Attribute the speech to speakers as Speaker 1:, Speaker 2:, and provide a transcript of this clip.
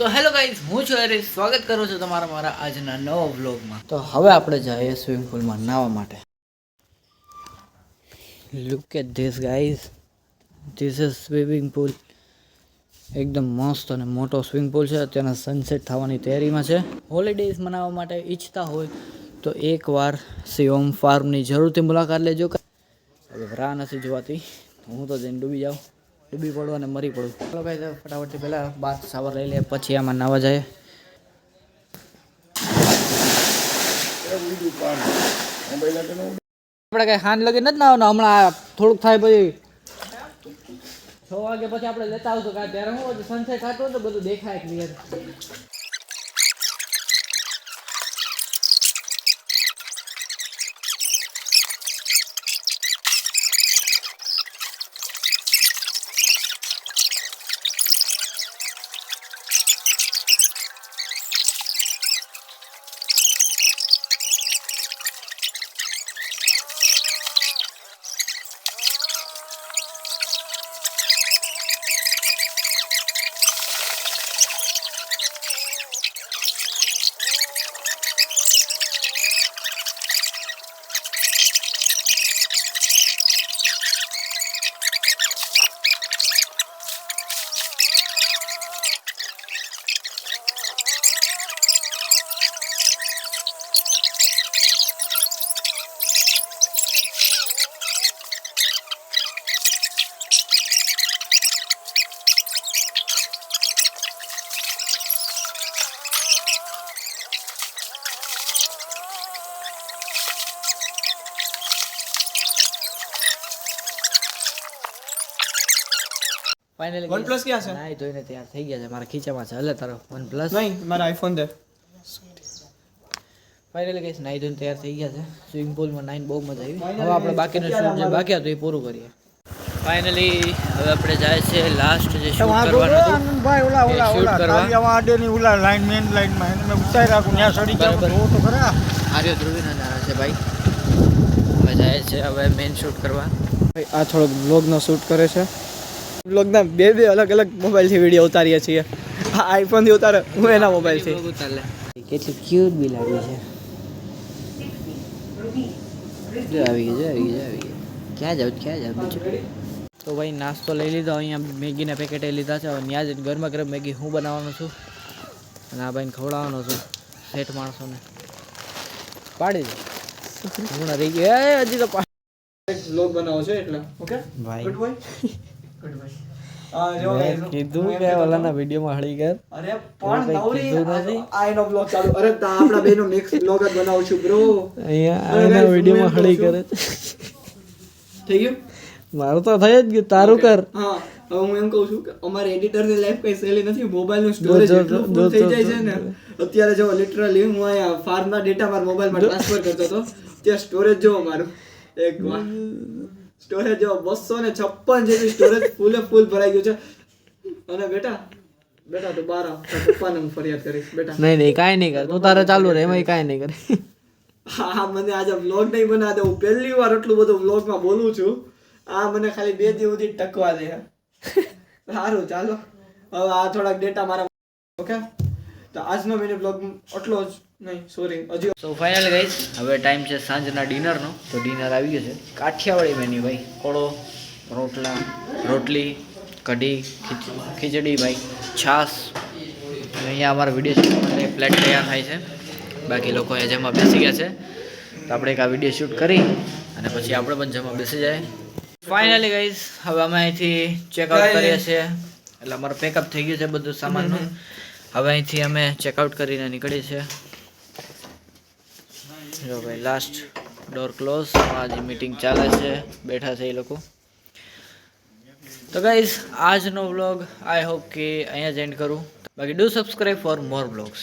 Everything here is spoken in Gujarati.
Speaker 1: તો હેલો ગાઈઝ, હું છું હરીશ. સ્વાગત કરું છું તમારા મારા આજના નવા વ્લોગમાં. તો હવે આપણે જઈએ સ્વિમિંગ પુલમાં નાહવા માટે. Look at this guys, this is swimming pool. એકદમ મસ્ત અને મોટો સ્વિમિંગ પુલ છે. અત્યારના સનસેટ થવાની તૈયારીમાં છે. હોલિડેઝ મનાવવા માટે ઈચ્છતા હોય તો એકવાર શિવમ ફાર્મની જરૂરથી મુલાકાત લેજો. હવે રાહ નથી જોવાતી, હું તો જઈને ડૂબી પડું અને મરી પડું. ચાલો ભાઈ, ફટાફટથી પહેલાં બાથ શાવર લઈ લે, પછી આમાં નાવા જાય. આપણે કઈ હાન લગી નથી નાવાનું, હમણાં થોડુંક થાય પછી 6 વાગે પછી આપણે લેતા આવશું. કાંઈ ત્યારે હું સનસેટ થતું હોય તો બધું દેખાય ક્લિયર. ફાઇનલી
Speaker 2: OnePlus ક્યાં છે?
Speaker 1: નાઈ ધોઈને તૈયાર થઈ ગયા છે. મારા ખીચામાં છે. હલે તારો OnePlus
Speaker 2: નહીં, મારા આઈફોન છે.
Speaker 1: ફાઇનલી કહીશ, નાઈ ધોઈને તૈયાર થઈ ગયા છે. સ્વિમિંગ પુલમાં નાઈને બહુ મજા આવી. હવે આપણે બાકીનું શૂટ જે બાકી હતું એ પૂરું કરીએ. ફાઇનલી હવે આપણે જાય છે લાસ્ટ જે શૂટ કરવાનું હતું
Speaker 2: ભાઈ ઓલા
Speaker 1: શૂટ કરવા.
Speaker 2: આડેની ઓલા લાઈન મેન લાઈનમાં એને મેં ઉતારી રાખું ત્યાં સડી જાવ તો ખરા.
Speaker 1: આર્ય ધ્રુવીન અને આવે છે ભાઈ. હવે જાય છે હવે મેન શૂટ કરવા.
Speaker 2: આ થોડોક વ્લોગનો શૂટ કરે છે. વ્લોગના બે અલગ અલગ મોબાઈલથી વિડીયો ઉતારીએ છીએ. આ આઈફોનથી ઉતારે, હું એના મોબાઈલથી.
Speaker 1: કેટલી ક્યુટ બી લાગે છે. જો આવી ગઈ. ક્યાં જાવ તો ભાઈ નાસ્તો લઈ લીધો. અહીંયા મેગીના પેકેટ લીધા છે. હવે ત્યાં જઈને ગરમા ગરમ મેગી હું બનાવવાનો છું અને આ ભાઈને ખવડાવવાનો છું. સેઠ માણસોને પાડી દે. હમણાં રહી ગયો હજી તો
Speaker 2: વ્લોગ બનાવો છે એટલે ઓકે
Speaker 1: ભાઈ.
Speaker 2: Good boy.
Speaker 1: કીધું કે ઓલાના વિડીયોમાં હળી ગયા.
Speaker 2: અરે પણ નવરી
Speaker 1: કીધું નથી.
Speaker 2: આ એનો બ્લોગ ચાલુ. અરે આપણા બેનો નેક્સ્ટ બ્લોગ જ બનાવું છું બ્રો.
Speaker 1: અહીંયા આના વિડીયોમાં હળી કરે.
Speaker 2: થઈ ગયું
Speaker 1: મારું તો થઈ જ ગયું, તારું કર.
Speaker 2: હા, હવે હું એમ કહું છું કે અમારે એડિટરની લાઈફ કઈ સહેલી નથી. મોબાઈલનું સ્ટોરેજ એટલું ફૂલ થઈ જાય છે ને. અત્યારે જો લિટરલી હું અહીંયા ફાર્મના ડેટા મારા મોબાઈલમાં ટ્રાન્સફર કરતો હતો. ત્યાં સ્ટોરેજ જો મારું એક સ્ટોરેજ જો 256 જેવી સ્ટોરેજ ફૂલ ભરાઈ ગયું છે. અને બેટા તું બહાર આવ, પપ્પાને હું ફરિયાદ કરીશ બેટા.
Speaker 1: નહીં કાંઈ નહીં કર, તું તારે ચાલુ રહે, એમાં કાંઈ નહીં કરે.
Speaker 2: હા, મને આજે વ્લોગ નહીં બનાવે દે. હું પહેલી વાર એટલું બધું વ્લોગમાં બોલું છું. આ મને ખાલી 2 દિવસ સુધી ટકવા દે. સારું, ચાલો હવે આ થોડાક ડેટા મારા ઓકે. તો આજનો મિની વ્લોગ એટલો જ નહીં, સોરી હજી.
Speaker 1: સો ફાઇનલી ગાઈસ, હવે ટાઈમ છે સાંજના ડિનરનો. તો ડિનર આવી ગયું છે. કાઠિયાવાડી મેન્યુ ભાઈ. કોળો, રોટલી, કઢી, ખીચડી ભાઈ, છાશ. અહીંયા અમારા વિડીયો શૂટ માટે પ્લેટ તૈયાર થાય છે. બાકી લોકો અહીંયા જમવા બેસી ગયા છે. તો આપણે એક આ વિડીયો શૂટ કરી અને પછી આપણે પણ જમવા બેસી જાય. ફાઇનલી ગાઈસ, હવે અમે અહીંથી ચેકઆઉટ કરીએ છીએ. એટલે અમારું પેકઅપ થઈ ગયું છે બધું સામાનનું. હવે અહીંથી અમે ચેકઆઉટ કરીને નીકળીએ છીએ. જો ભાઈ, લાસ્ટ ડોર ક્લોઝ. આજે મીટિંગ ચાલે છે, બેઠા છે એ લોકો. તો ગાઈઝ, આજનો વ્લોગ આઈ હોપ કે અહીંયા જ એન્ડ કરું. બાકી do subscribe for more vlogs.